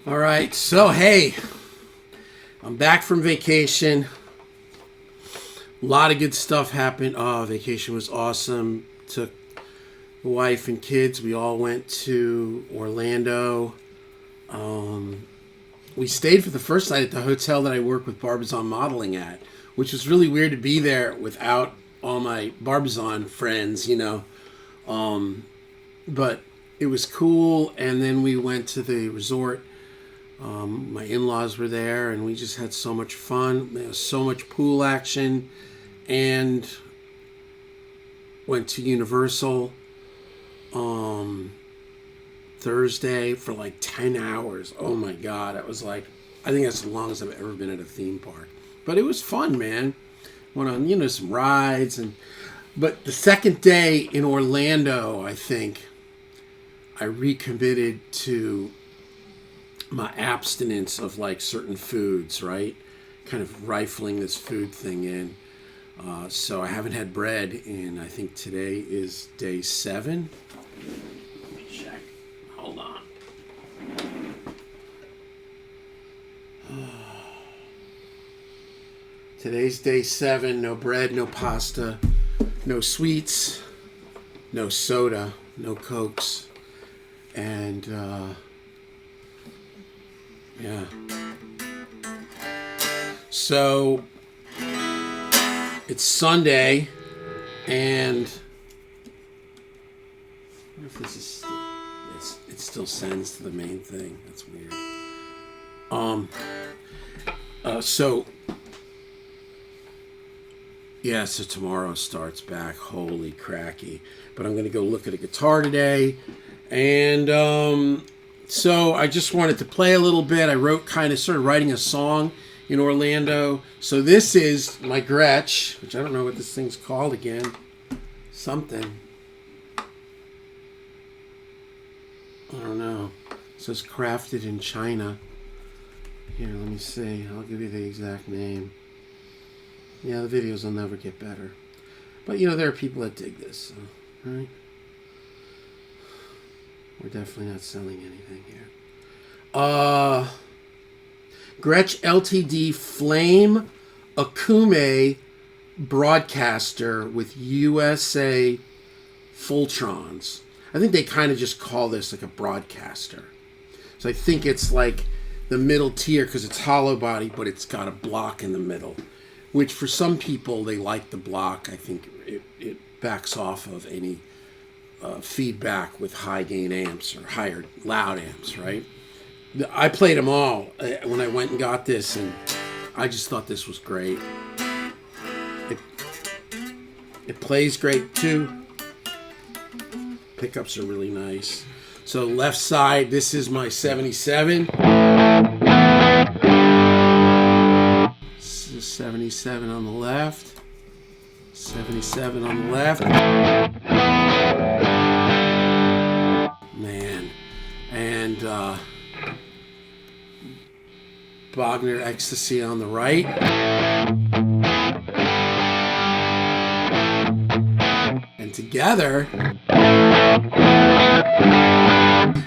All right, so hey, I'm back from vacation. A lot of good stuff happened. Oh, vacation was awesome. Took the wife and kids. We all went to Orlando. We stayed for the first night at the hotel that I work with Barbizon Modeling at, which was really weird to be there without all my Barbizon friends, But it was cool, and then we went to the resort. My in-laws were there, and we just had so much fun. There was so much pool action, and went to Universal Thursday for like 10 hours. Oh my God, that was like, I think that's the longest I've ever been at a theme park. But it was fun, man. Went on, some rides, but the second day in Orlando, I think I recommitted to my abstinence of like certain foods, right? Kind of rifling this food thing in. So I haven't had bread in, I think today is day 7. Let me check. Hold on. Today's day 7. No bread, no pasta, no sweets, no soda, no Cokes. And, yeah. So it's Sunday, and I wonder if this is still, it still sends to the main thing. That's weird. So tomorrow starts back. Holy cracky! But I'm going to go look at a guitar today, and so I just wanted to play a little bit. I started writing a song in Orlando. So this is my Gretsch, which I don't know what this thing's called again. Something. I don't know. It says crafted in China. Here, let me see. I'll give you the exact name. Yeah, the videos will never get better. But, there are people that dig this. So, right? We're definitely not selling anything here. Gretsch LTD Flame Akume broadcaster with USA Fultrons. I think they kind of just call this like a broadcaster. So I think it's like the middle tier because it's hollow body, but it's got a block in the middle. Which for some people, they like the block. I think it backs off of any feedback with high gain amps or higher loud amps, right? I played them all when I went and got this, and I just thought this was great. It plays great too. Pickups are really nice. So left side, this is my 77. This is 77 on the left. 77 on the left. Man. And Bogner Ecstasy on the right. And together,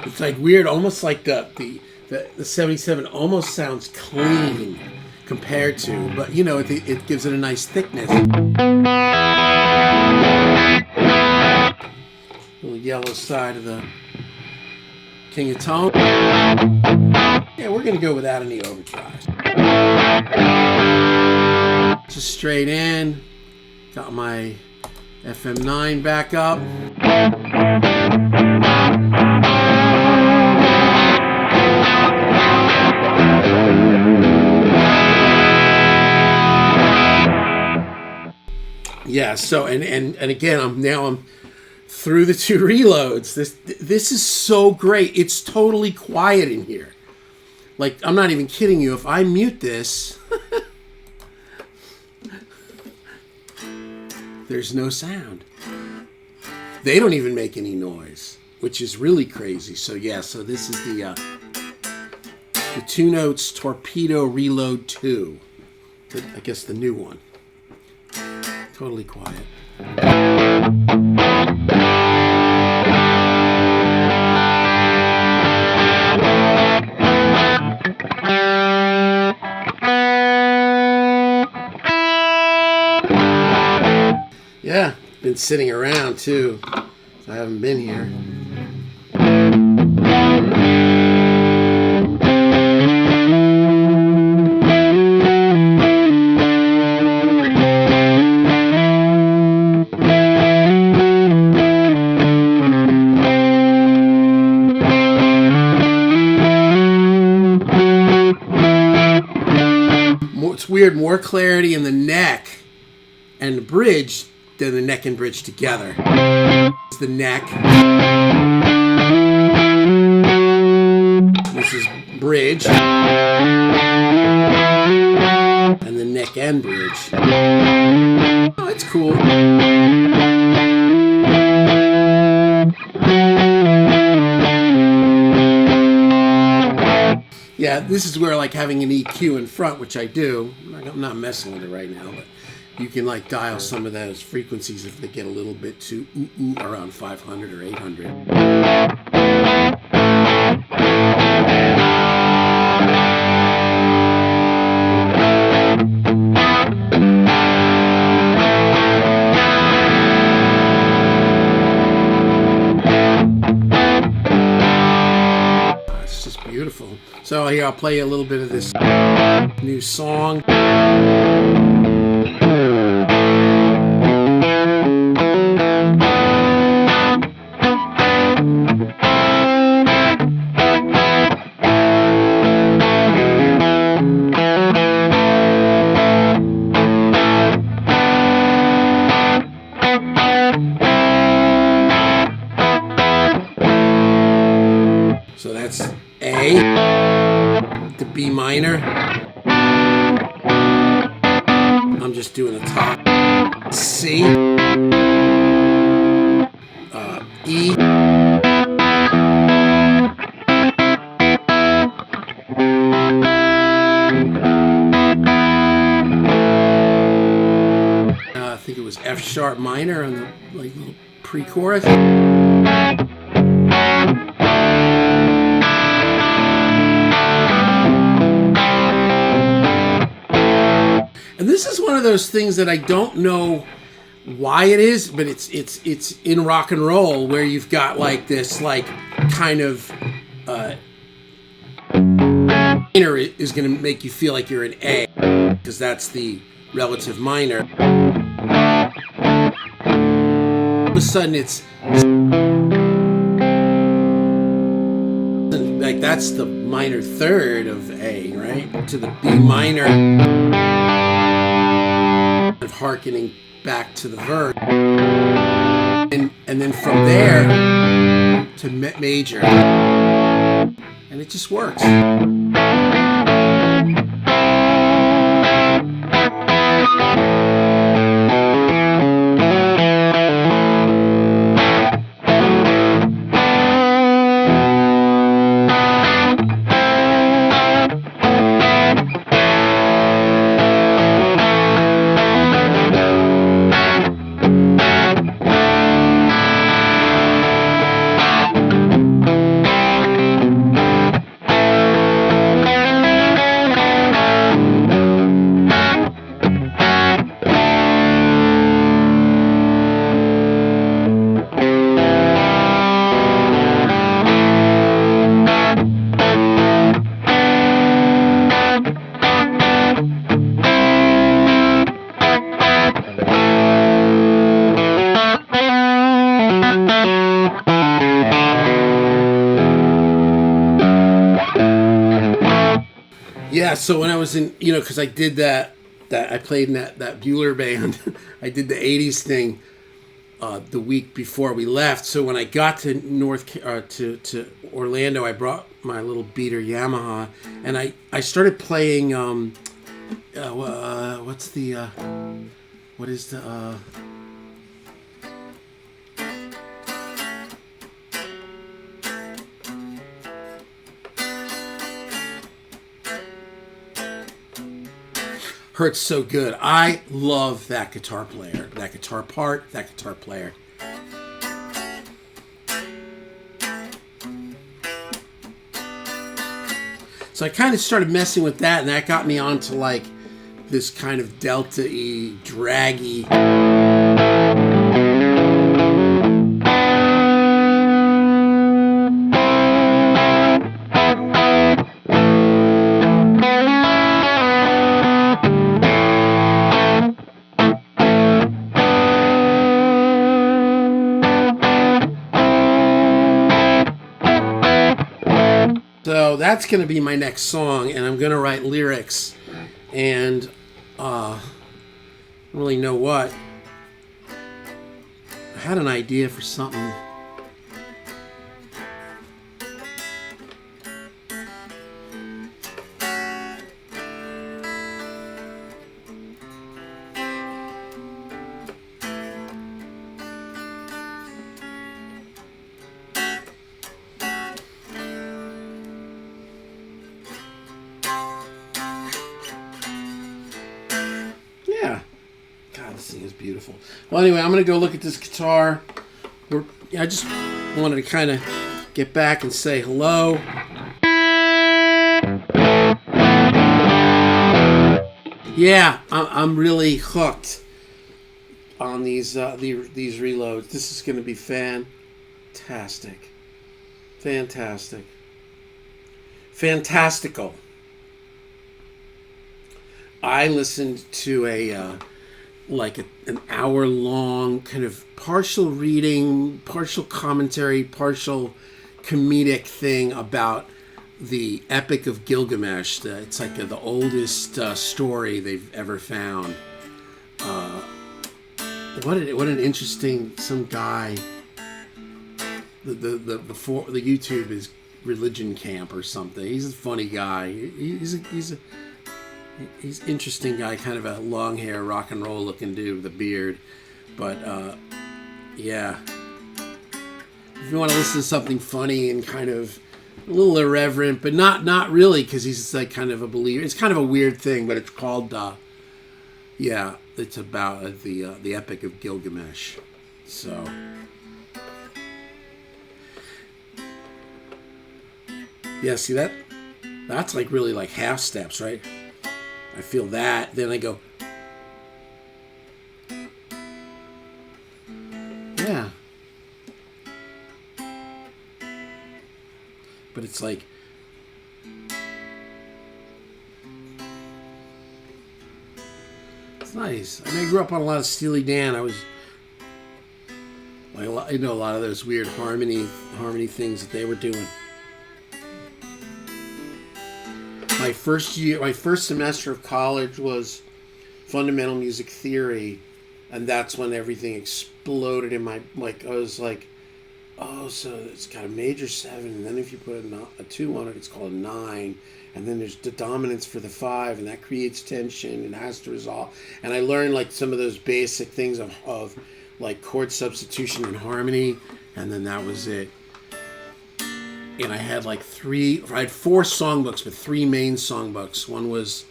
it's like weird, almost like the 77 almost sounds clean compared to, but it gives it a nice thickness. Little yellow side of the King of Tone. Yeah, we're gonna go without any overdrive. Just straight in. Got my FM9 back up. Yeah, so and again I'm through the 2 reloads. This is so great. It's totally quiet in here. Like, I'm not even kidding you. If I mute this, there's no sound. They don't even make any noise, which is really crazy. So so this is the 2 Notes Torpedo Reload 2. I guess the new one. Totally quiet. Yeah, been sitting around too. So I haven't been here. It's weird, more clarity in the neck and the bridge than the neck and bridge together. It's the neck. This is bridge. And the neck and bridge. Oh, it's cool. Yeah, this is where like having an EQ in front, which I do. I'm not messing with it right now, but you can like dial some of those frequencies if they get a little bit too around 500 or 800. It's just beautiful. So here, I'll play you a little bit of this new song. So that's A, the B minor. I'm just doing the top. C, E, I think it was F sharp minor on the like little pre-chorus. And this is one of those things that I don't know why it is, but it's in rock and roll where you've got like this like kind of minor is going to make you feel like you're in A because that's the relative minor. All of a sudden it's like that's the minor third of A, right? To the B minor. Of hearkening back to the verse, and then from there to major, and it just works. Yeah, so when I was in, because I did that I played in that Bueller band. I did the 80s thing the week before we left. So when I got to to Orlando, I brought my little beater Yamaha, and I started playing Hurts So Good. I love that guitar player, that guitar part, that guitar player. So I kind of started messing with that, and that got me onto like this kind of delta-y, draggy So that's going to be my next song, and I'm going to write lyrics. And I don't really know what. I had an idea for something. Yeah. God, this thing is beautiful. Well, anyway, I'm going to go look at this guitar. I just wanted to kind of get back and say hello. Yeah, I'm really hooked on these reloads. This is going to be fantastic. Fantastic. Fantastical. I listened to an hour-long kind of partial reading, partial commentary, partial comedic thing about the Epic of Gilgamesh. It's like the oldest story they've ever found. What an interesting, some guy. The YouTube is Religion Camp or something. He's a funny guy. He's an interesting guy, kind of a long hair, rock and roll looking dude with a beard. But yeah, if you want to listen to something funny and kind of a little irreverent, but not really, because he's like kind of a believer. It's kind of a weird thing, but it's called it's about the Epic of Gilgamesh. So yeah, see that's like really like half steps, right? I feel that, then I go, yeah. But it's like, it's nice. I mean, I grew up on a lot of Steely Dan. I know a lot of those weird harmony things that they were doing. My first semester of college was fundamental music theory, and that's when everything exploded in my, like, I was like, oh, so it's got a major 7, and then if you put a 2 on it, it's called a 9, and then there's the dominance for the 5, and that creates tension and has to resolve. And I learned like some of those basic things of like chord substitution and harmony, and then that was it. And I had I had 4 songbooks, but 3 main songbooks. One was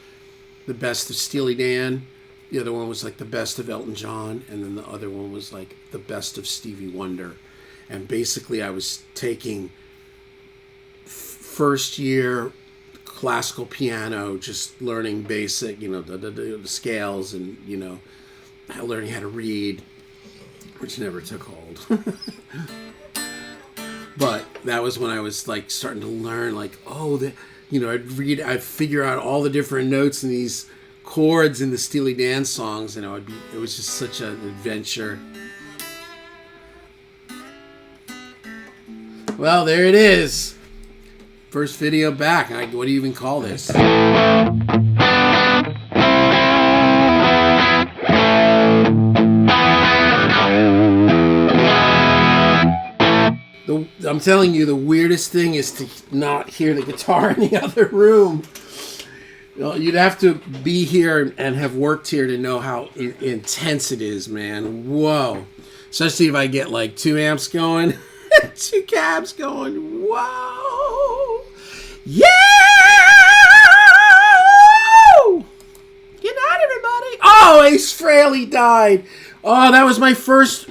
the best of Steely Dan, the other one was like the best of Elton John, and then the other one was like the best of Stevie Wonder. And basically I was taking first year classical piano, just learning basic, the scales, and, learning how to read, which never took hold. But that was when I was like starting to learn, like, I'd figure out all the different notes in these chords in the Steely Dan songs, and it was just such an adventure. Well, there it is. First video back. What do you even call this? I'm telling you, the weirdest thing is to not hear the guitar in the other room. You'd have to be here and have worked here to know how intense it is, man. Whoa. Especially if I get like 2 amps going, 2 cabs going. Whoa. Yeah! Good night, everybody. Oh, Ace Frehley died. Oh, that was my first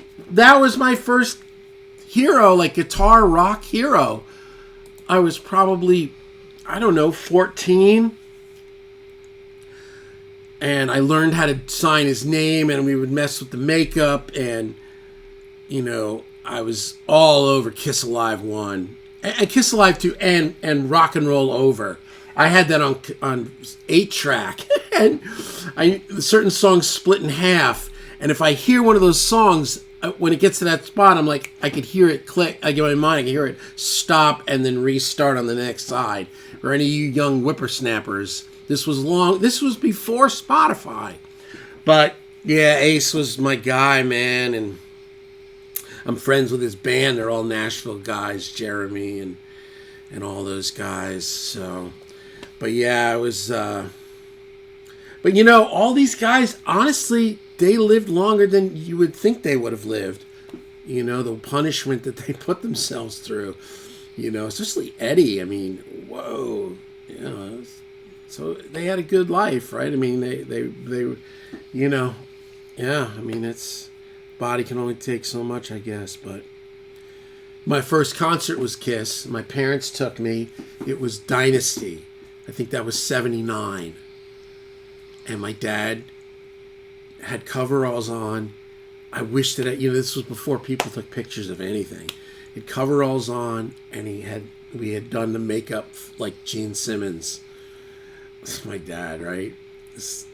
hero, like guitar rock hero. I was probably, 14. And I learned how to sign his name, and we would mess with the makeup, and, I was all over Kiss Alive 1. And Kiss Alive 2 and Rock and Roll Over. I had that on 8-track. And certain songs split in half. And if I hear one of those songs, when it gets to that spot, I'm like, I could hear it click. I get my mind, I can hear it stop and then restart on the next side. For any of you young whippersnappers, this was long. This was before Spotify, but yeah, Ace was my guy, man, and I'm friends with his band. They're all Nashville guys, Jeremy and all those guys. So, but yeah, it was. But you know, all these guys, honestly, they lived longer than you would think they would have lived. You know, the punishment that they put themselves through. You know, especially Eddie. I mean, whoa. You know, so they had a good life, right? I mean, they you know, yeah. I mean, it's body can only take so much, I guess. But my first concert was Kiss. My parents took me. It was Dynasty. I think that was '79. And my dad had coveralls on. I wish that, this was before people took pictures of anything. He had coveralls on, and we had done the makeup like Gene Simmons. That's my dad, right? This,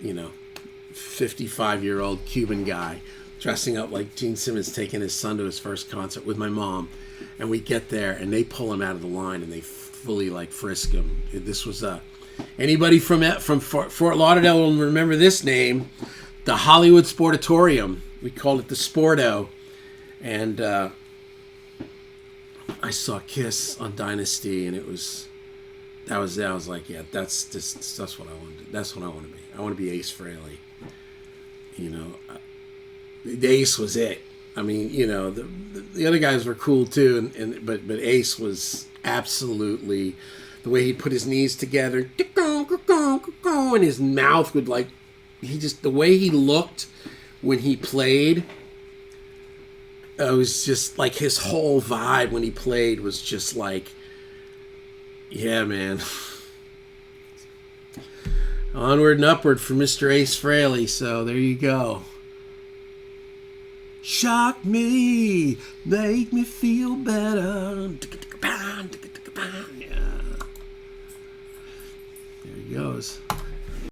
55-year-old Cuban guy dressing up like Gene Simmons, taking his son to his first concert with my mom. And we get there, and they pull him out of the line, and they fully frisk him. This was anybody from Fort Lauderdale will remember this name, the Hollywood Sportatorium. We called it the Sporto, and I saw Kiss on Dynasty, and I was like, yeah, that's what I want to do. That's what I want to be. I want to be Ace Frehley. The Ace was it. I mean, the other guys were cool too, but Ace was absolutely. The way he put his knees together, and his mouth would the way he looked when he played, it was just like his whole vibe when he played was just like, yeah, man. Onward and upward for Mr. Ace Frehley, so there you go. Shock me, make me feel better. Yeah. There he goes.